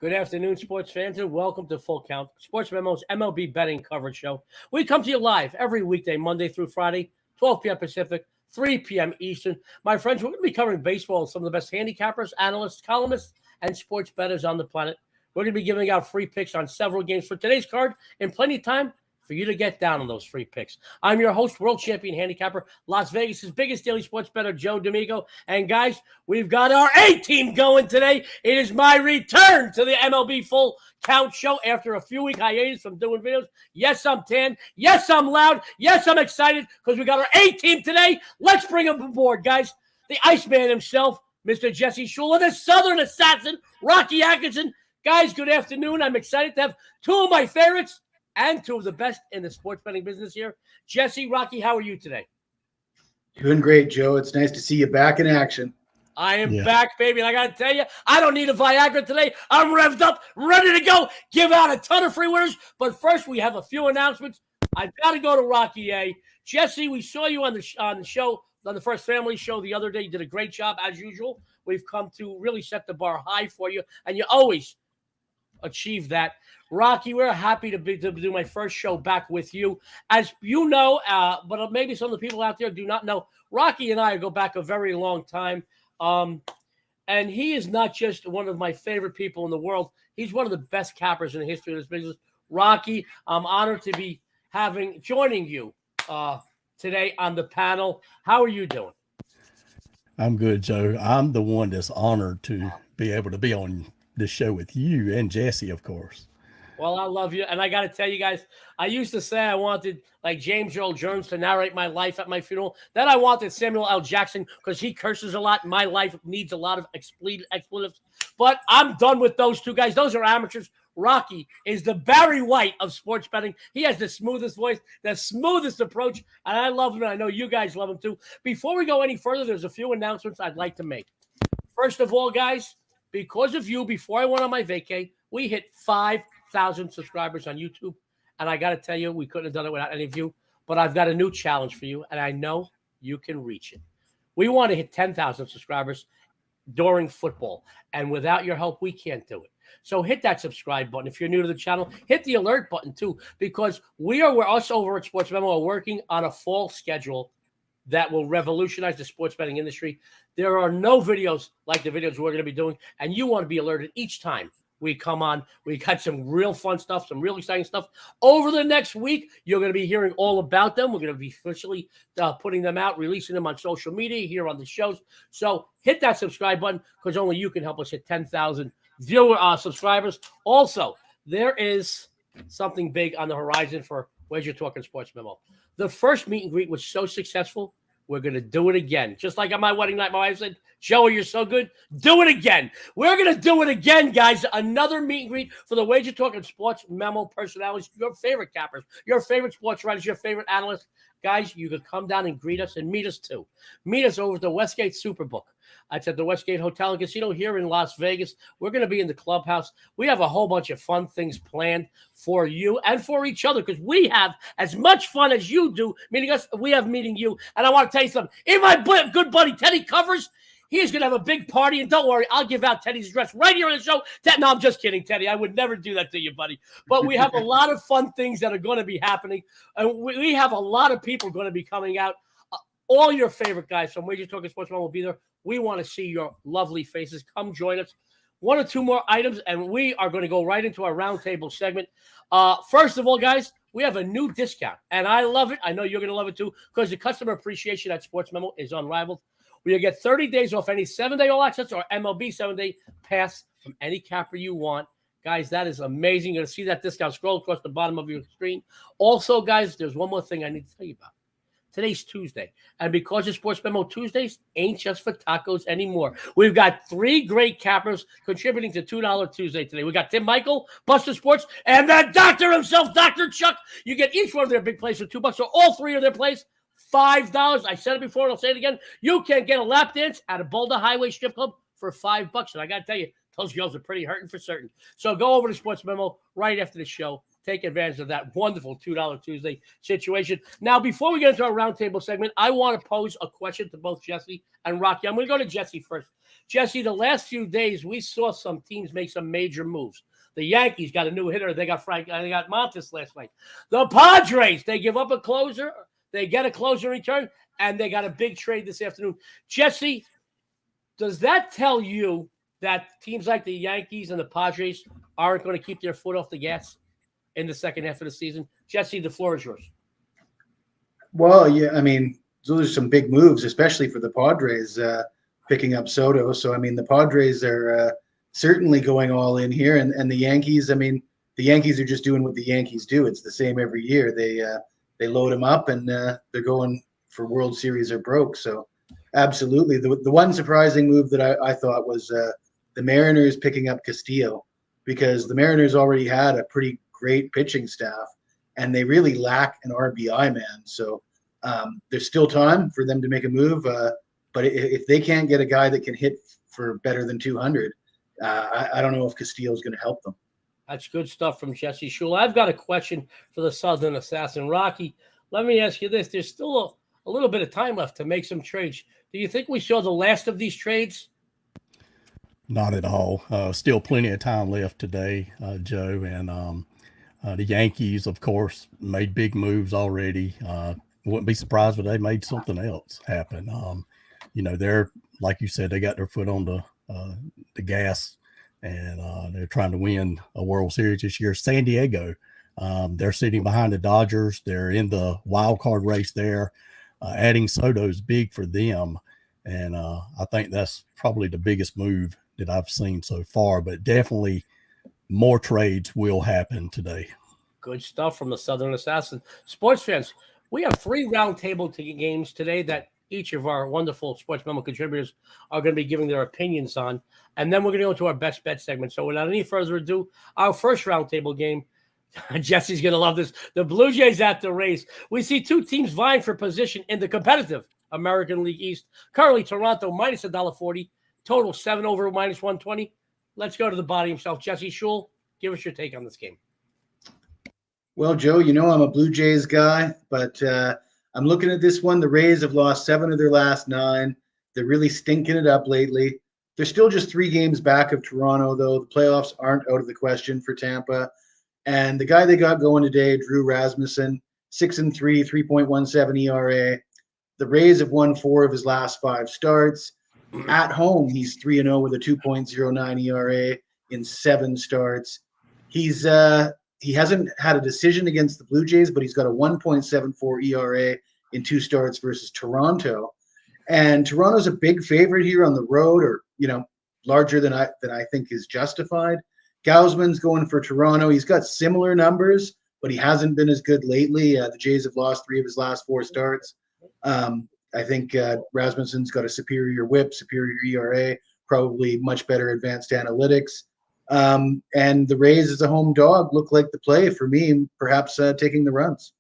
Good afternoon, sports fans, and welcome to Full Count, SportsMemo's MLB betting coverage show. We come to you live every weekday, Monday through Friday, 12 p.m. Pacific, 3 p.m. Eastern. My friends, we're going to be covering baseball with some of the best handicappers, analysts, columnists, and sports bettors on the planet. We're going to be giving out free picks on several games for today's card and plenty of time for you to get down on those free picks. I'm your host, world champion handicapper, Las Vegas' biggest daily sports bettor, Joe D'Amico. And guys, we've got our A-team going today. It is my return to the MLB Full Count show after a few-week hiatus from doing videos. Yes, I'm tan. Yes, I'm loud. Yes, I'm excited because we got our A-team today. Let's bring him aboard, guys. The Iceman himself, Mr. Jesse Schule, the Southern Assassin, Rocky Atkinson. Guys, good afternoon. I'm excited to have two of my favorites and two of the best in the sports betting business here. Jesse, Rocky, how are you today? Doing great, Joe. It's nice to see you back in action. I am back, baby. And I got to tell you, I don't need a Viagra today. I'm revved up, ready to go, give out a ton of free winners. But first, we have a few announcements. I've got to go to Rocky A. Jesse, we saw you on the show, on the First Family show the other day. You did a great job, as usual. We've come to really set the bar high for you, and you always achieve that. Rocky, we're happy to do my first show back with you. As you know, but maybe some of the people out there do not know, Rocky and I go back a very long time. And he is not just one of my favorite people in the world. He's one of the best cappers in the history of this business. Rocky, I'm honored to be joining you today on the panel. How are you doing? I'm good, Joe. I'm the one that's honored to be able to be on this show with you and Jesse, of course. Well, I love you. And I got to tell you guys, I used to say I wanted like James Earl Jones to narrate my life at my funeral. Then I wanted Samuel L. Jackson because he curses a lot. My life needs a lot of expletives. But I'm done with those two guys. Those are amateurs. Rocky is the Barry White of sports betting. He has the smoothest voice, the smoothest approach. And I love him. And I know you guys love him too. Before we go any further, there's a few announcements I'd like to make. First of all, guys, because of you, before I went on my vacay, we hit 5,000 subscribers on YouTube. And I got to tell you, we couldn't have done it without any of you. But I've got a new challenge for you, and I know you can reach it. We want to hit 10,000 subscribers during football. And without your help, we can't do it. So hit that subscribe button. If you're new to the channel, hit the alert button too, because we're us over at SportsMemo are working on a fall schedule that will revolutionize the sports betting industry. There are no videos like the videos we're going to be doing, and you want to be alerted each time we come on. We got some real fun stuff, some real exciting stuff. Over the next week, you're going to be hearing all about them. We're going to be officially putting them out, releasing them on social media, here on the shows. So hit that subscribe button because only you can help us hit 10,000 subscribers. Also, there is something big on the horizon for Where's Your Talking Sports Memo. The first meet and greet was so successful, we're going to do it again. Just like on my wedding night, my wife said, Joey, you're so good. Do it again. We're going to do it again, guys. Another meet and greet for the Wager Talking Sports Memo personalities, your favorite cappers, your favorite sports writers, your favorite analysts. Guys, you could come down and greet us and meet us too. Meet us over at the Westgate Superbook. It's at the Westgate Hotel and Casino here in Las Vegas. We're going to be in the clubhouse. We have a whole bunch of fun things planned for you and for each other because we have as much fun as you do meeting us. We have meeting you. And I want to tell you something. In my good buddy Teddy Covers, he's going to have a big party. And don't worry, I'll give out Teddy's address right here on the show. No, I'm just kidding, Teddy. I would never do that to you, buddy. But we have a lot of fun things that are going to be happening. And we have a lot of people going to be coming out. All your favorite guys from Wager Talking Sports will be there. We want to see your lovely faces. Come join us. One or two more items, and we are going to go right into our roundtable segment. First of all, guys, we have a new discount, and I love it. I know you're going to love it too because the customer appreciation at SportsMemo is unrivaled. Where you get 30 days off any 7-day all access or MLB 7-day pass from any capper you want. Guys, that is amazing. You're going to see that discount scroll across the bottom of your screen. Also, guys, there's one more thing I need to tell you about. Today's Tuesday, and because of Sports Memo Tuesdays ain't just for tacos anymore. We've got three great cappers contributing to $2 Tuesday today. We got Tim Michael, Buster Sports, and the doctor himself, Dr. Chuck. You get each one of their big plays for $2, or all three of their plays, $5. I said it before, and I'll say it again. You can get a lap dance at a Boulder Highway Strip Club for $5. And I got to tell you, those girls are pretty hurting for certain. So go over to Sports Memo right after the show take advantage of that wonderful $2 Tuesday situation. Now, before we get into our roundtable segment, I want to pose a question to both Jesse and Rocky. I'm going to go to Jesse first. Jesse, the last few days, we saw some teams make some major moves. The Yankees got a new hitter. They got Montes last night. The Padres, they give up a closer. They get a closer return, and they got a big trade this afternoon. Jesse, does that tell you that teams like the Yankees and the Padres aren't going to keep their foot off the gas in the second half of the season? Jesse, the floor is yours. Well, yeah, I mean, those are some big moves, especially for the Padres picking up Soto. So, I mean, the Padres are certainly going all in here. And the Yankees, I mean, the Yankees are just doing what the Yankees do. It's the same every year. They load them up and they're going for World Series or broke. So, absolutely. The one surprising move that I thought was the Mariners picking up Castillo, because the Mariners already had a pretty great pitching staff and they really lack an RBI man. So there's still time for them to make a move. But if they can't get a guy that can hit for better than 200, I don't know if Castillo is going to help them. That's good stuff from Jesse Schule. I've got a question for the Southern Assassin. Rocky, let me ask you this. There's still a little bit of time left to make some trades. Do you think we saw the last of these trades? Not at all. Still plenty of time left today, Joe. And the Yankees, of course, made big moves already. Wouldn't be surprised if they made something else happen. They're, like you said, they got their foot on the gas, and they're trying to win a World Series this year. San Diego, they're sitting behind the Dodgers. They're in the wild card race there. Adding Soto is big for them. And I think that's probably the biggest move that I've seen so far, but definitely more trades will happen today. Good stuff from the Southern Assassin. Sports fans, we have 3 roundtable games today that each of our wonderful Sports Memo contributors are going to be giving their opinions on. And then we're going to go into our best bet segment. So without any further ado, our first roundtable game, Jesse's going to love this. The Blue Jays at the Rays. We see 2 teams vying for position in the competitive American League East. Currently, Toronto minus $1.40. Total 7 over minus 120. Let's go to the body himself. Jesse Schule, give us your take on this game. Well, Joe, I'm a Blue Jays guy, but I'm looking at this one. The Rays have lost 7 of their last 9. They're really stinking it up lately. They're still just 3 games back of Toronto, though. The playoffs aren't out of the question for Tampa. And the guy they got going today, Drew Rasmussen, 6-3, 3.17 ERA. The Rays have won 4 of his last 5 starts. At home, he's 3-0 with a 2.09 ERA in 7 starts. He hasn't had a decision against the Blue Jays, but he's got a 1.74 ERA in 2 starts versus Toronto. And Toronto's a big favorite here on the road, or larger than I think is justified. Gausman's going for Toronto. He's got similar numbers, but he hasn't been as good lately. The Jays have lost 3 of his last 4 starts. I think Rasmussen's got a superior whip, superior ERA, probably much better advanced analytics. And the Rays as a home dog look like the play for me, perhaps taking the runs.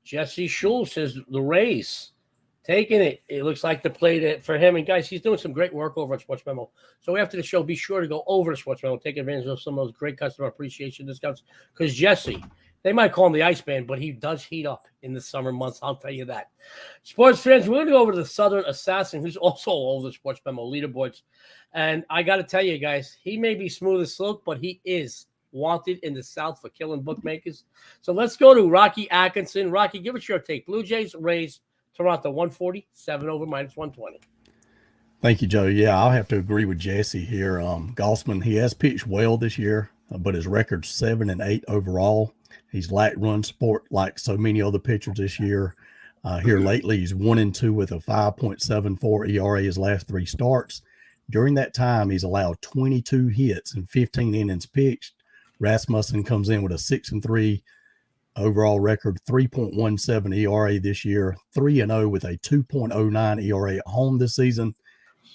Jesse Schule says the Rays taking it. It looks like the play for him. And guys, he's doing some great work over at Sports Memo. So after the show, be sure to go over to Sports Memo, take advantage of some of those great customer appreciation discounts. Because Jesse, they might call him the Iceman, but he does heat up in the summer months. I'll tell you that. Sports fans, we're going to go over to the Southern Assassin, who's also all over the Sports Memo leaderboards. And I got to tell you guys, he may be smooth as silk, but he is wanted in the South for killing bookmakers. So let's go to Rocky Atkinson. Rocky, give us your take. Blue Jays, Rays, Toronto, 140, 7 over minus 120. Thank you, Joe. Yeah, I'll have to agree with Jesse here. Gausman, he has pitched well this year, but his record's 7-8 overall. He's lacked run support like so many other pitchers this year. Here lately, he's 1-2 with a 5.74 ERA his last 3 starts. During that time, he's allowed 22 hits and 15 innings pitched. Rasmussen comes in with a 6-3 overall record, 3.17 ERA this year, 3-0 with a 2.09 ERA at home this season,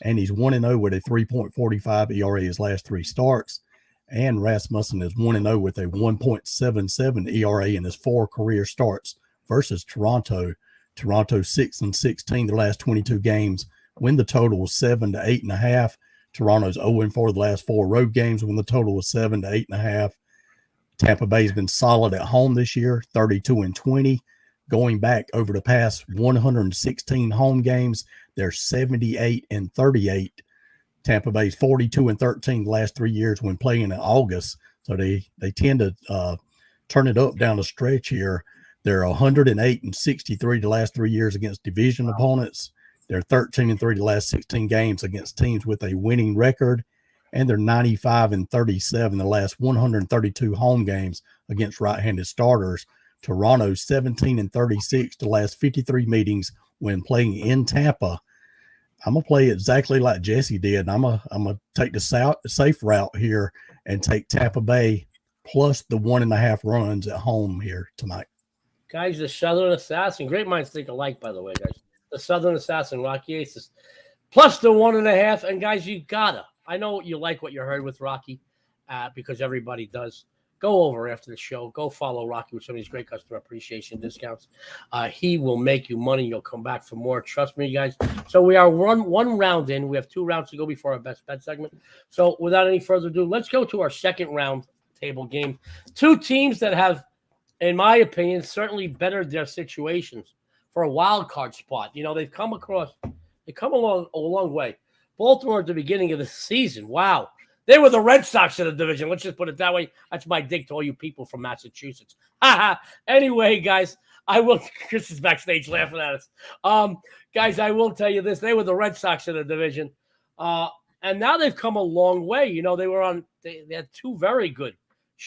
and he's 1-0 with a 3.45 ERA his last 3 starts. And Rasmussen is 1-0 with a 1.77 ERA in his 4 career starts versus Toronto. Toronto 6-16 the last 22 games, when the total was 7 to 8.5. Toronto's 0-4 the last 4 road games, when the total was 7 to 8.5. Tampa Bay's been solid at home this year, 32-20. Going back over the past 116 home games, they're 78-38. Tampa Bay's 42-13 the last 3 years when playing in August. So they tend to turn it up down the stretch here. They're 108-63 the last 3 years against division opponents. They're 13-3 the last 16 games against teams with a winning record. And they're 95-37 the last 132 home games against right-handed starters. Toronto's 17-36 the last 53 meetings when playing in Tampa. I'm going to play exactly like Jesse did. I'm gonna take the safe route here and take Tampa Bay plus the 1.5 runs at home here tonight. Guys, the Southern Assassin. Great minds think alike, by the way, guys. The Southern Assassin, Rocky Aces. Plus the 1.5. And, guys, you gotta. I know you like what you heard with Rocky because everybody does. Go over after the show. Go follow Rocky with some of these great customer appreciation discounts. He will make you money. You'll come back for more. Trust me, guys. So we are one round in. We have 2 rounds to go before our best bet segment. So without any further ado, let's go to our second round table game. 2 teams that have, in my opinion, certainly bettered their situations for a wild card spot. You know, they've come along a long way. Baltimore at the beginning of the season. Wow. They were the Red Sox of the division. Let's just put it that way. That's my dig to all you people from Massachusetts. Anyway, guys, Chris is backstage laughing at us. Guys, I will tell you this. They were the Red Sox of the division. And now they've come a long way. You know, they had 2 very good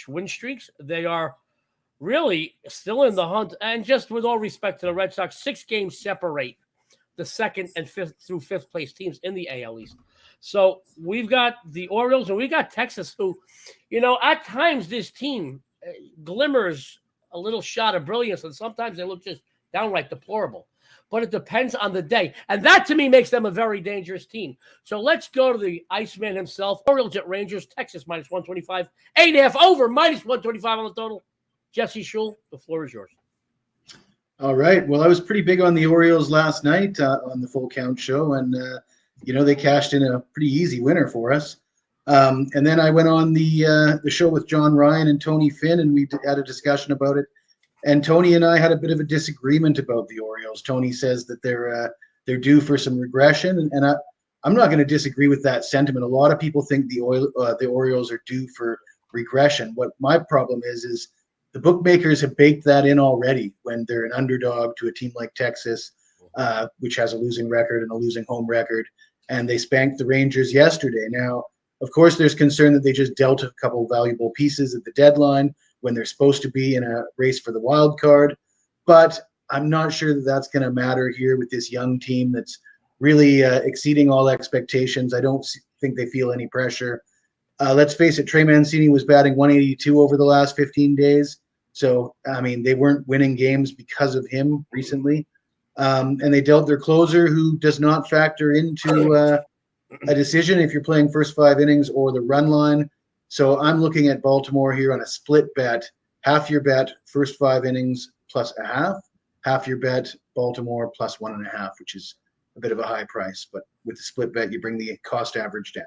win streaks. They are really still in the hunt. And just with all respect to the Red Sox, 6 games separate the second and fifth through fifth place teams in the AL East. So we've got the Orioles and we got Texas, who, you know, at times this team glimmers a little shot of brilliance, and sometimes they look just downright deplorable. But it depends on the day. And that, to me, makes them a very dangerous team. So let's go to the Iceman himself. Orioles at Rangers, Texas minus 125. 8.5 over, minus 125 on the total. Jesse Schule, the floor is yours. All right. Well, I was pretty big on the Orioles last night on the Full Count show, and they cashed in a pretty easy winner for us. And then I went on the show with John Ryan and Tony Finn, and we had a discussion about it. And Tony and I had a bit of a disagreement about the Orioles. Tony says that they're due for some regression, and I'm not going to disagree with that sentiment. A lot of people think the Orioles are due for regression. What my problem is the bookmakers have baked that in already when they're an underdog to a team like Texas, which has a losing record and a losing home record, and they spanked the Rangers yesterday. Now, of course, there's concern that they just dealt a couple of valuable pieces at the deadline when they're supposed to be in a race for the wild card, but I'm not sure that that's going to matter here with this young team that's really exceeding all expectations. I don't think they feel any pressure. Let's face it, Trey Mancini was batting 182 over the last 15 days. So, I mean, they weren't winning games because of him recently. And they dealt their closer, who does not factor into a decision if you're playing first 5 innings or the run line. So I'm looking at Baltimore here on a split bet. Half your bet, first 5 innings plus a half. Half your bet, Baltimore plus 1.5, which is a bit of a high price. But with the split bet, you bring the cost average down.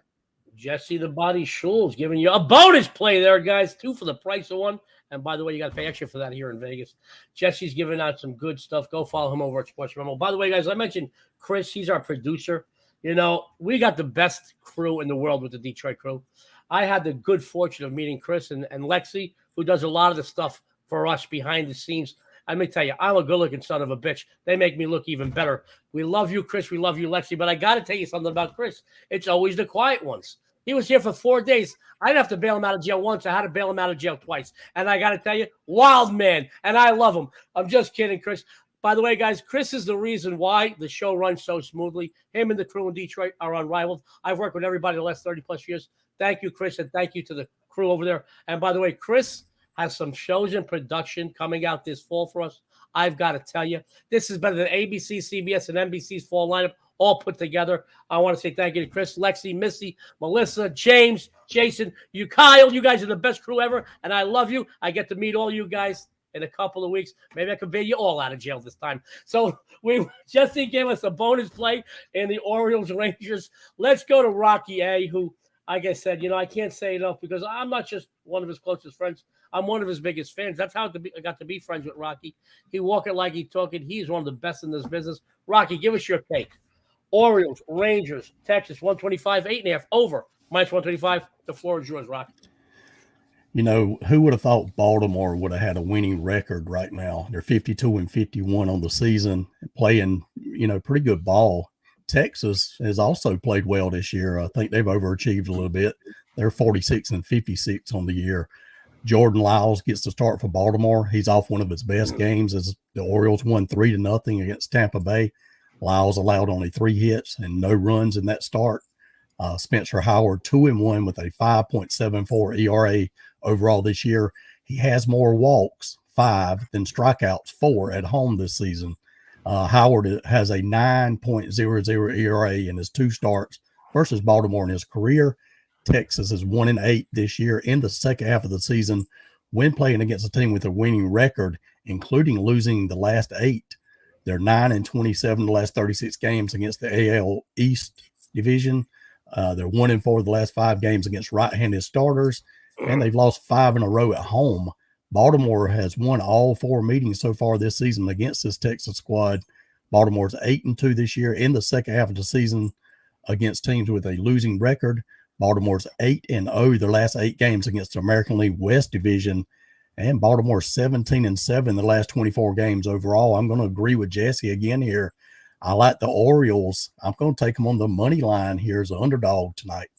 Jesse the Body Shule's giving you a bonus play there, guys. 2 for the price of 1. And by the way, you got to pay extra for that here in Vegas. Jesse's giving out some good stuff. Go follow him over at SportsMemo. By the way, guys, I mentioned Chris. He's our producer. You know, we got the best crew in the world with the Detroit crew. I had the good fortune of meeting Chris and Lexi, who does a lot of the stuff for us behind the scenes. Let me tell you, I'm a good-looking son of a bitch. They make me look even better. We love you, Chris. We love you, Lexi. But I got to tell you something about Chris. It's always the quiet ones. He was here for 4 days. I didn't have to bail him out of jail once. I had to bail him out of jail twice. And I got to tell you, wild man. And I love him. I'm just kidding, Chris. By the way, guys, Chris is the reason why the show runs so smoothly. Him and the crew in Detroit are unrivaled. I've worked with everybody the last 30-plus years. Thank you, Chris, and thank you to the crew over there. And by the way, Chris has some shows in production coming out this fall for us. I've got to tell you, this is better than ABC, CBS, and NBC's fall lineup all put together. I want to say thank you to Chris, Lexi, Missy, Melissa, James, Jason, you, Kyle. You guys are the best crew ever, and I love you. I get to meet all you guys in a couple of weeks. Maybe I can bail you all out of jail this time. So Jesse gave us a bonus play in the Orioles Rangers. Let's go to Rocky A, who, like I said, I can't say enough because I'm not just one of his closest friends. I'm one of his biggest fans. That's how I got to be friends with Rocky. He walk it like he talk it. He's one of the best in this business. Rocky, give us your take. Orioles, Rangers, Texas, 125, 8.5, over, minus 125. The floor is yours, Rocky. You know, who would have thought Baltimore would have had a winning record right now? They're 52-51 on the season, playing, pretty good ball. Texas has also played well this year. I think they've overachieved a little bit. They're 46-56 on the year. Jordan Lyles gets to start for Baltimore. He's off one of his best games as the Orioles won 3-0 against Tampa Bay. Lyles allowed only 3 hits and no runs in that start. Spencer Howard, 2-1 with a 5.74 ERA overall this year. He has more walks, 5, than strikeouts, 4 at home this season. Howard has a 9.00 ERA in his 2 starts versus Baltimore in his career. Texas is 1-8 this year in the second half of the season when playing against a team with a winning record, including losing the last 8. They're 9-27 the last 36 games against the AL East division. They're 1-4 the last 5 games against right-handed starters, and they've lost 5 in a row at home. Baltimore has won all 4 meetings so far this season against this Texas squad. Baltimore's 8-2 this year in the second half of the season against teams with a losing record. Baltimore's 8-0 their last 8 games against the American League West division, and Baltimore's 17-7 the last 24 games overall. I'm going to agree with Jesse again here. I like the Orioles. I'm going to take them on the money line here as an underdog tonight.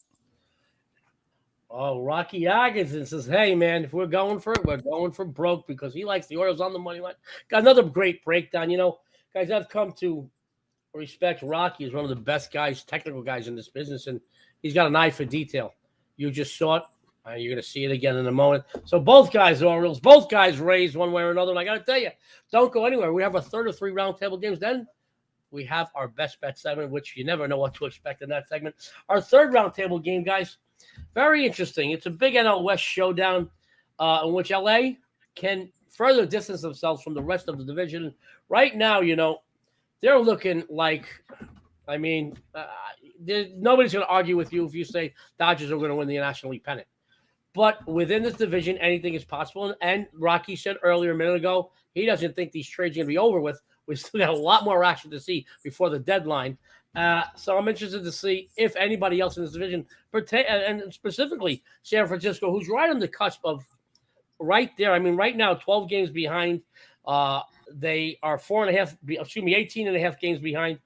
Oh, Rocky Atkinson says, hey, man, if we're going for it, we're going for broke because he likes the Orioles on the money line. Got another great breakdown. Guys, I've come to respect Rocky as one of the best guys, technical guys in this business, and he's got an eye for detail. You just saw it. You're going to see it again in a moment. So both guys, Orioles, both guys raised one way or another. And I got to tell you, don't go anywhere. We have a third of 3 roundtable games. Then we have our best bet segment, which you never know what to expect in that segment. Our third roundtable game, guys, very interesting. It's a big NL West showdown in which LA can further distance themselves from the rest of the division. Right now, they're looking like, nobody's going to argue with you if you say Dodgers are going to win the National League pennant. But within this division, anything is possible. And Rocky said earlier a minute ago, he doesn't think these trades are going to be over with. We still got a lot more action to see before the deadline. So I'm interested to see if anybody else in this division, and specifically San Francisco, who's right on the cusp of right there. Right now, 12 games behind. They are 18 and a half games behind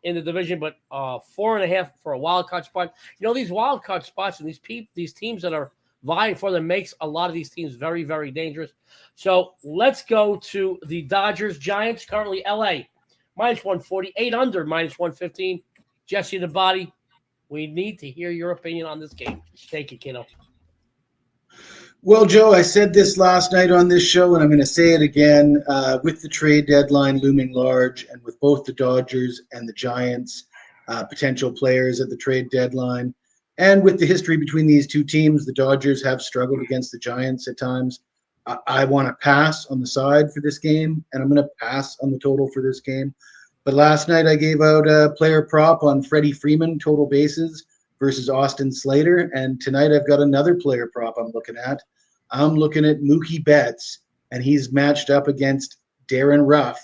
in the division, but 4.5 for a wild card spot. These wild card spots and these teams that are vying for them makes a lot of these teams very, very dangerous. So let's go to the Dodgers Giants, currently LA, minus 140, 8 under, minus 115. Jesse the Body, we need to hear your opinion on this game. Take it, kiddo. Well, Joe, I said this last night on this show, and I'm going to say it again. With the trade deadline looming large, and with both the Dodgers and the Giants potential players at the trade deadline, and with the history between these two teams, the Dodgers have struggled against the Giants at times. I want to pass on the side for this game, and I'm going to pass on the total for this game. But last night I gave out a player prop on Freddie Freeman, total bases, versus Austin Slater. And tonight I've got another player prop I'm looking at. I'm looking at Mookie Betts, and he's matched up against Darren Ruff.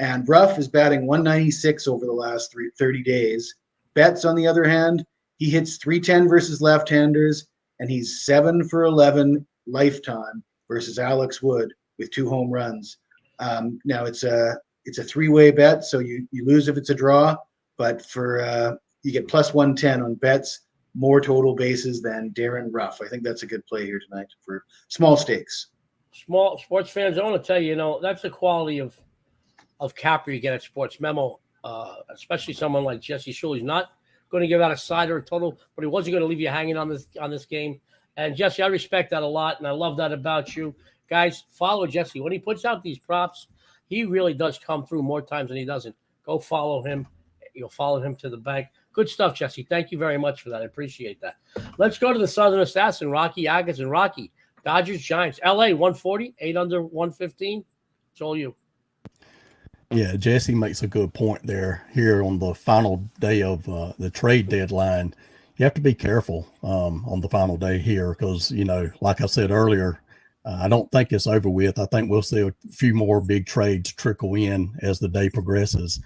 And Ruff is batting 196 over the last 30 days. Betts, on the other hand, he hits 310 versus left-handers, and he's 7 for 11 lifetime versus Alex Wood with 2 home runs. Now it's a 3-way bet, so you lose if it's a draw, but for you get plus 110 on Betts, more total bases than Darren Ruff. I think that's a good play here tonight for small stakes. Small sports fans, I want to tell you, that's the quality of capper you get at SportsMemo, especially someone like Jesse Schule. He's not going to give out a side or a total, but he wasn't going to leave you hanging on this game. And Jesse, I respect that a lot, and I love that about you. Guys, follow Jesse. When he puts out these props, he really does come through more times than he doesn't. Go follow him. You'll follow him to the bank. Good stuff, Jesse. Thank you very much for that. I appreciate that. Let's go to the Southern Assassin, Rocky Atkinson. Rocky, Dodgers, Giants. LA, 140, 8 under, 115. It's all you. Yeah, Jesse makes a good point there. Here on the final day of the trade deadline, you have to be careful on the final day here because, like I said earlier, I don't think it's over with. I think we'll see a few more big trades trickle in as the day progresses.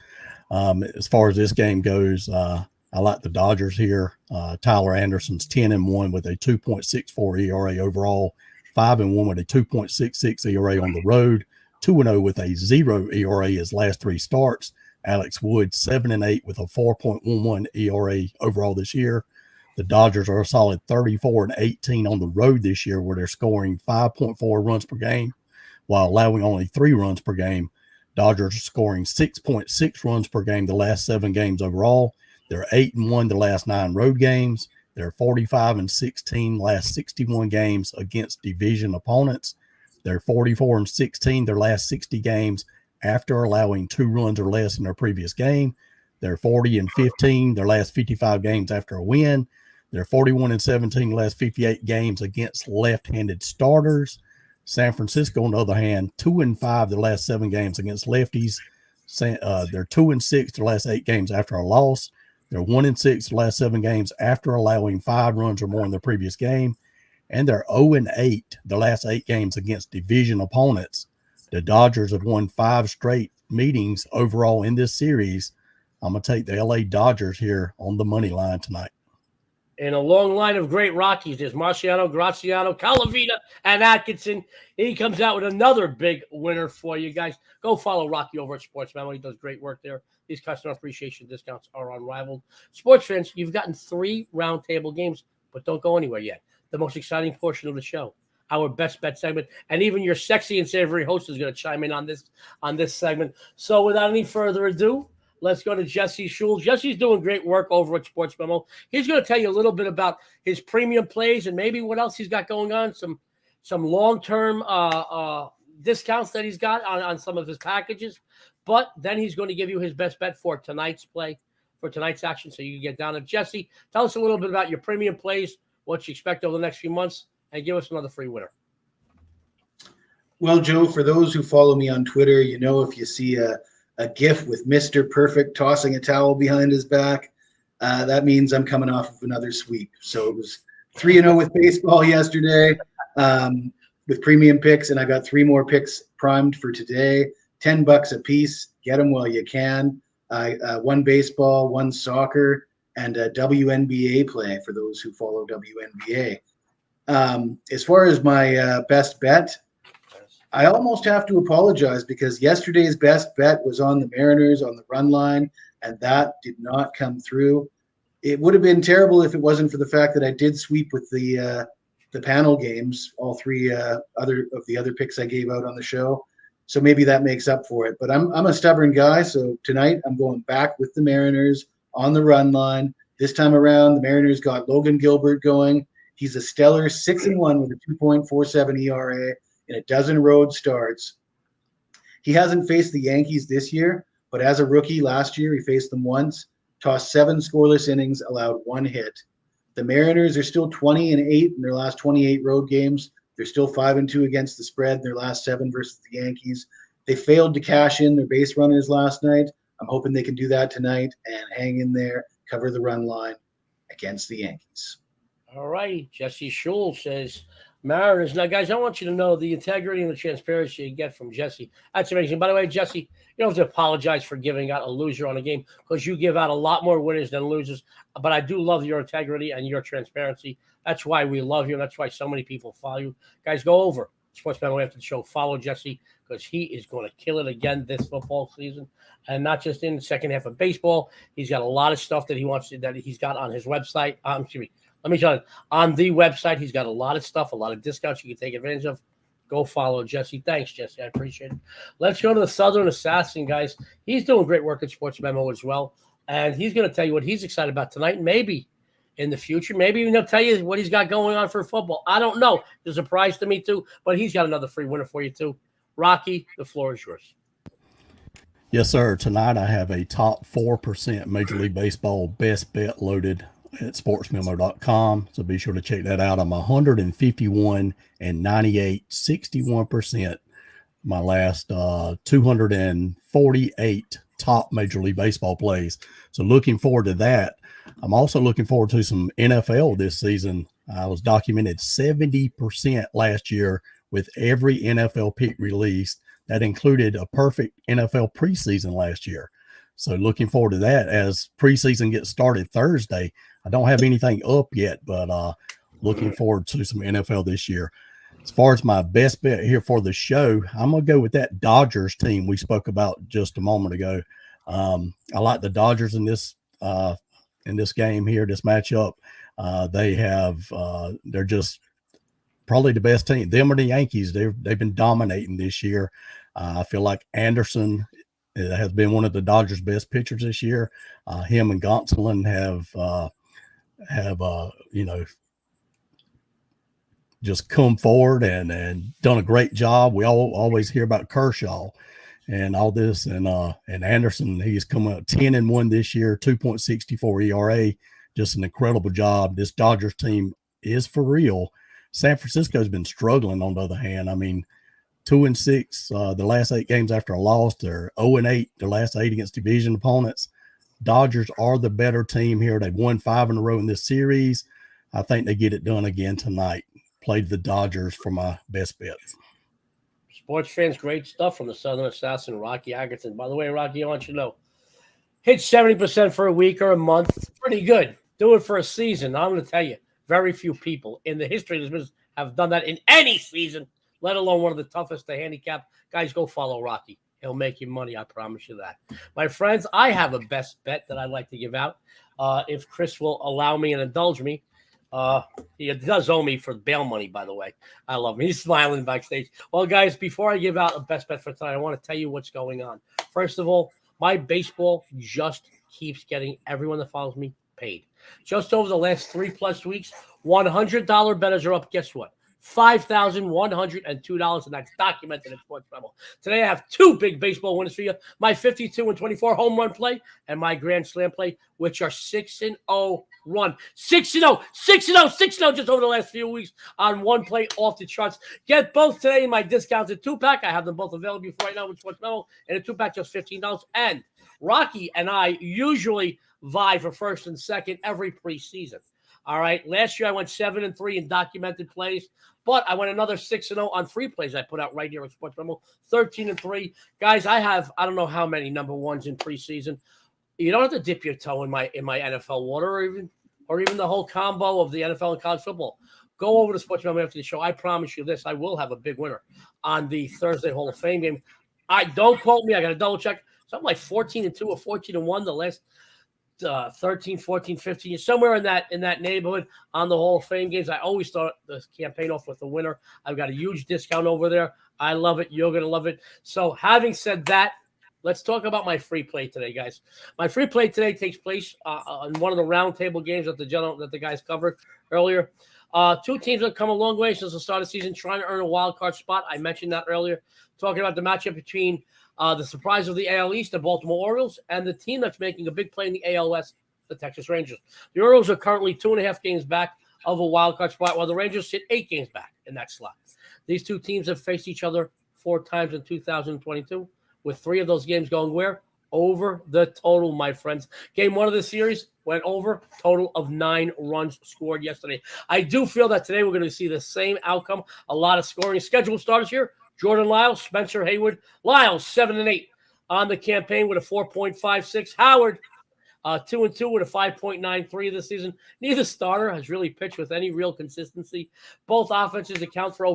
As far as this game goes, I like the Dodgers here. Tyler Anderson's 10-1 with a 2.64 ERA overall, 5-1 with a 2.66 ERA on the road, 2-0 with a 0 ERA his last 3 starts. Alex Wood 7-8 with a 4.11 ERA overall this year. The Dodgers are a solid 34-18 on the road this year, where they're scoring 5.4 runs per game while allowing only 3 runs per game. Dodgers are scoring 6.6 runs per game the last 7 games overall. They're 8-1 the last 9 road games. They're 45-16 last 61 games against division opponents. They're 44-16 their last 60 games after allowing 2 runs or less in their previous game. They're 40-15 their last 55 games after a win. They're 41-17 the last 58 games against left-handed starters. San Francisco, on the other hand, 2-5 the last 7 games against lefties. They're 2-6 the last 8 games after a loss. They're 1-6 the last 7 games after allowing 5 runs or more in their previous game. And they're 0-8 the last 8 games against division opponents. The Dodgers have won 5 straight meetings overall in this series. I'm going to take the LA Dodgers here on the money line tonight. In a long line of great Rockies, there's Marciano, Graziano, Calavita, and Atkinson. He comes out with another big winner for you guys. Go follow Rocky over at SportsMemo. He does great work there. These customer appreciation discounts are unrivaled. Sports fans, you've gotten 3 roundtable games, but don't go anywhere yet. The most exciting portion of the show, our best bet segment, and even your sexy and savory host is going to chime in on this segment. So without any further ado, let's go to Jesse Schule. Jesse's doing great work over at SportsMemo. He's going to tell you a little bit about his premium plays and maybe what else he's got going on, some long-term discounts that he's got on some of his packages. But then he's going to give you his best bet for tonight's play, for tonight's action, so you can get down. And Jesse, tell us a little bit about your premium plays, what you expect over the next few months, and give us another free winner. Well, Joe, for those who follow me on Twitter, you know if you see a GIF with Mr. Perfect tossing a towel behind his back, that means I'm coming off of another sweep. So it was 3-0 with baseball yesterday with premium picks, and I got 3 more picks primed for today. $10 a piece. Get them while you can. 1 baseball, 1 soccer, and a WNBA play for those who follow WNBA. As far as my best bet, I almost have to apologize because yesterday's best bet was on the Mariners on the run line, and that did not come through. It would have been terrible if it wasn't for the fact that I did sweep with the panel games, all 3 other picks I gave out on the show. So maybe that makes up for it. But I'm a stubborn guy, so tonight I'm going back with the Mariners on the run line. This time around, the Mariners got Logan Gilbert going. He's a stellar 6-1 with a 2.47 ERA in a dozen road starts. He hasn't faced the Yankees this year, but as a rookie last year, he faced them once, tossed 7 scoreless innings, allowed 1 hit. The Mariners are still 20-8 in their last 28 road games. They're still 5-2 against the spread in their last 7 versus the Yankees. They failed to cash in their base runners last night. I'm hoping they can do that tonight and hang in there, cover the run line against the Yankees. All right. Jesse Schule says Mariners. Now, guys, I want you to know the integrity and the transparency you get from Jesse. That's amazing. By the way, Jesse, you don't have to apologize for giving out a loser on a game because you give out a lot more winners than losers. But I do love your integrity and your transparency. That's why we love you. That's why so many people follow you. Guys, go over SportsMemo after the show. Follow Jesse because he is going to kill it again this football season. And not just in the second half of baseball. He's got a lot of stuff that he's got on his website. Let me tell you, on the website, he's got a lot of stuff, a lot of discounts you can take advantage of. Go follow Jesse. Thanks, Jesse. I appreciate it. Let's go to the Southern Assassin, guys. He's doing great work at SportsMemo as well. And he's going to tell you what he's excited about tonight. Maybe in the future, maybe even he'll tell you what he's got going on for football. I don't know. It's a surprise to me, too. But he's got another free winner for you, too. Rocky, the floor is yours. Yes, sir. Tonight I have a top 4% Major League Baseball best bet loaded at sportsmemo.com. So be sure to check that out. I'm 151 and 98, 61%. My last 248 top Major League Baseball plays. So looking forward to that. I'm also looking forward to some NFL this season. I was documented 70% last year with every NFL pick released. That included a perfect NFL preseason last year. So looking forward to that as preseason gets started Thursday. I don't have anything up yet, but looking forward to some NFL this year. As far as my best bet here for the show, I'm going to go with that Dodgers team we spoke about just a moment ago. I like the Dodgers in this game here, this matchup. They're just probably the best team. Them or the Yankees, they've been dominating this year. I feel like Anderson has been one of the Dodgers' best pitchers this year. Him and Gonsolin have just come forward and done a great job. We always hear about Kershaw and all this, and Anderson, he's come out 10-1 this year, 2.64 ERA, just an incredible job. This Dodgers team is for real. San Francisco's been struggling on the other hand. I mean, 2-6 the last 8 games after a loss. They're 0-8 the last 8 against division opponents. Dodgers are the better team here. They've won 5 in a row in this series. I think they get it done again tonight. Played the Dodgers for my best bet. Sports fans, great stuff from the Southern Assassin, Rocky Atkinson. By the way, Rocky, I want you to know, hit 70% for a week or a month. Pretty good. Do it for a season. I'm going to tell you, very few people in the history of this business have done that in any season, let alone one of the toughest to handicap. Guys, go follow Rocky. He'll make you money. I promise you that. My friends, I have a best bet that I'd like to give out. If Chris will allow me and indulge me. He does owe me for bail money, by the way. I love him. He's smiling backstage. Well, guys, before I give out a best bet for tonight, I want to tell you what's going on. First of all, my baseball just keeps getting everyone that follows me paid. Just over the last 3+ weeks, $100 bettors are up. Guess what? $5,102, and that's documented in SportsMemo. Today I have 2 big baseball winners for you. My 52-24 home run play and my grand slam play, which are 6-0 run. 6-0, 6-0, 6-0 just over the last few weeks on one play off the charts. Get both today in my discounted 2-pack. I have them both available for right now with SportsMemo, and a 2-pack just $15. And Rocky and I usually vie for first and second every preseason. All right. Last year I went 7-3 in documented plays, but I went another 6-0 on free plays I put out right here on SportsMemo. 13-3. Guys, I don't know how many number ones in preseason. You don't have to dip your toe in my NFL water or even the whole combo of the NFL and college football. Go over to SportsMemo after the show. I promise you this, I will have a big winner on the Thursday Hall of Fame game. Don't quote me. I got to double check. Something like 14-2 or 14-1 the last 13, 14, 15, somewhere in that neighborhood on the Hall of Fame games. I always start the campaign off with the winner. I've got a huge discount over there. I love it. You're going to love it. So having said that, let's talk about my free play today, guys. My free play today takes place on one of the roundtable games that the guys covered earlier. 2 teams that have come a long way since the start of the season, trying to earn a wild card spot. I mentioned that earlier, talking about the matchup between the surprise of the AL East, the Baltimore Orioles, and the team that's making a big play in the AL West, the Texas Rangers. The Orioles are currently 2.5 games back of a wild card spot, while the Rangers sit 8 games back in that slot. These 2 teams have faced each other 4 times in 2022, with 3 of those games going where? Over the total, my friends. Game 1 of the series went over, total of 9 runs scored yesterday. I do feel that today we're going to see the same outcome. A lot of scoring. Scheduled starters here: Jordan Lyles, Spencer Haywood. Lyles, 7-8 on the campaign with a 4.56. Howard, 2-2 with a 5.93 this season. Neither starter has really pitched with any real consistency. Both offenses account for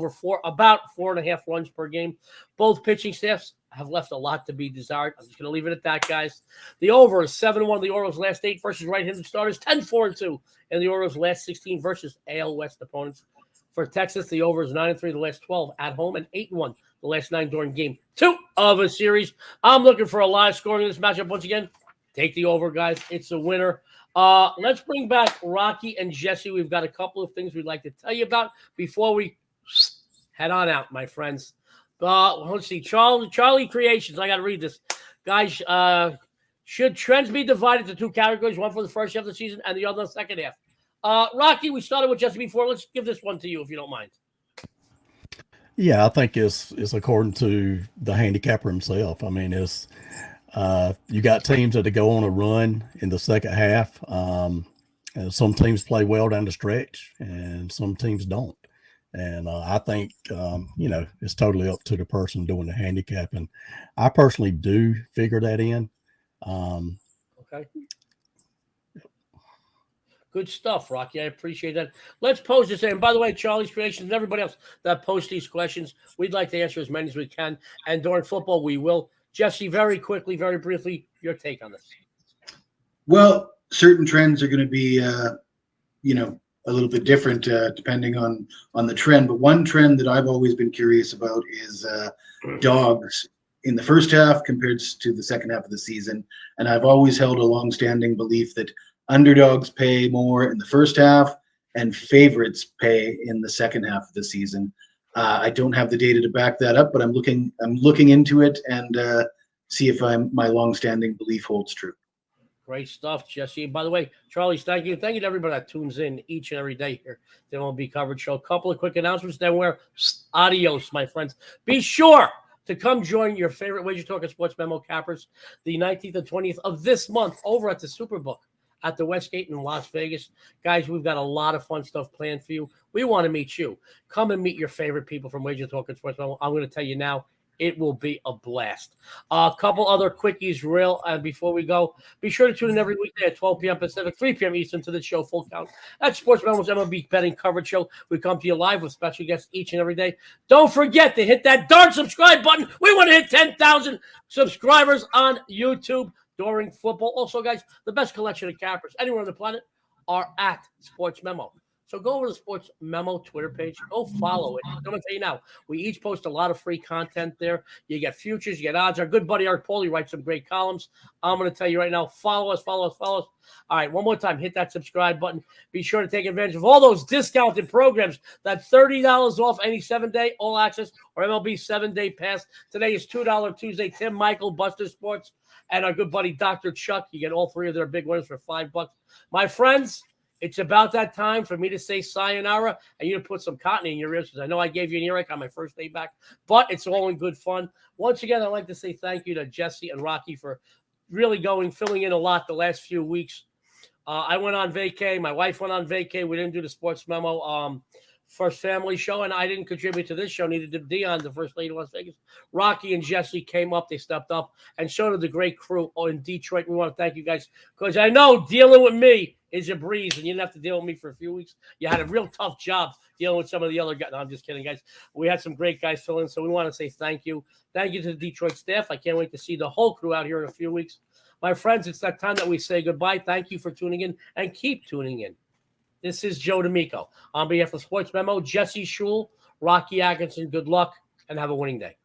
about 4.5 runs per game. Both pitching staffs have left a lot to be desired. I'm just going to leave it at that, guys. The over is 7-1. The Orioles' last 8 versus right-handed starters, 10-4-2. And the Orioles' last 16 versus AL West opponents. For Texas, the over is 9-3 the last 12 at home and 8-1 the last 9 during game 2 of a series. I'm looking for a lot of scoring in this matchup once again. Take the over, guys. It's a winner. Let's bring back Rocky and Jesse. We've got a couple of things we'd like to tell you about before we head on out, my friends. Let's see. Charlie Creations. I got to read this. Guys, should trends be divided into 2 categories, one for the first half of the season and the other the second half? Rocky, we started with Jesse before. Let's give this one to you if you don't mind. Yeah, I think it's according to the handicapper himself. I mean, it's you got teams that go on a run in the second half. And some teams play well down the stretch, and some teams don't. And I think, it's totally up to the person doing the handicapping. I personally do figure that in. Okay. Good stuff, Rocky. I appreciate that. Let's pose this. And by the way, Charlie's Creations and everybody else that posts these questions, we'd like to answer as many as we can. And during football, we will. Jesse, very quickly, very briefly, your take on this. Well, certain trends are going to be, a little bit different depending on the trend. But one trend that I've always been curious about is dogs in the first half compared to the second half of the season. And I've always held a longstanding belief that underdogs pay more in the first half and favorites pay in the second half of the season. I don't have the data to back that up, but I'm looking into it and see if my longstanding belief holds true. Great stuff, Jesse. By the way, Charlie, thank you. Thank you to everybody that tunes in each and every day here. The MLB coverage show. A couple of quick announcements. Then we're adios, my friends. Be sure to come join your favorite Wager Talk and Sports Memo cappers the 19th and 20th of this month over at the Superbook at the Westgate in Las Vegas. Guys, we've got a lot of fun stuff planned for you. We want to meet you. Come and meet your favorite people from Wager Talk and Sports Memo. I'm going to tell you now, it will be a blast. A couple other quickies before we go. Be sure to tune in every weekday at 12 p.m. Pacific, 3 p.m. Eastern to the show Full Count. That's Sports Memo's MLB betting coverage show. We come to you live with special guests each and every day. Don't forget to hit that darn subscribe button. We want to hit 10,000 subscribers on YouTube during football. Also, guys, the best collection of cappers anywhere on the planet are at Sports Memo. So go over to the Sports Memo Twitter page. Go follow it. I'm going to tell you now, we each post a lot of free content there. You get futures, you get odds. Our good buddy Art Pauly writes some great columns. I'm going to tell you right now, follow us. All right, one more time, hit that subscribe button. Be sure to take advantage of all those discounted programs. That's $30 off any 7-day all access or MLB 7-day pass. Today is $2 Tuesday. Tim, Michael, Buster Sports, and our good buddy Dr. Chuck. You get all three of their big winners for $5. My friends, it's about that time for me to say sayonara and you to put some cotton in your ears because I know I gave you an earache on my first day back, but it's all in good fun. Once again, I'd like to say thank you to Jesse and Rocky for really filling in a lot the last few weeks. I went on vacay. My wife went on vacay. We didn't do the Sports Memo first family show, and I didn't contribute to this show. Neither did Dion, the first lady of Las Vegas. Rocky and Jesse came up. They stepped up, and so did the great crew in Detroit. We want to thank you guys because I know dealing with me is a breeze, and you didn't have to deal with me for a few weeks. You had a real tough job dealing with some of the other guys. No, I'm just kidding, guys. We had some great guys fill in, so we want to say thank you. Thank you to the Detroit staff. I can't wait to see the whole crew out here in a few weeks. My friends, it's that time that we say goodbye. Thank you for tuning in, and keep tuning in. This is Joe D'Amico. On behalf of Sports Memo, Jesse Schule, Rocky Atkinson, good luck, and have a winning day.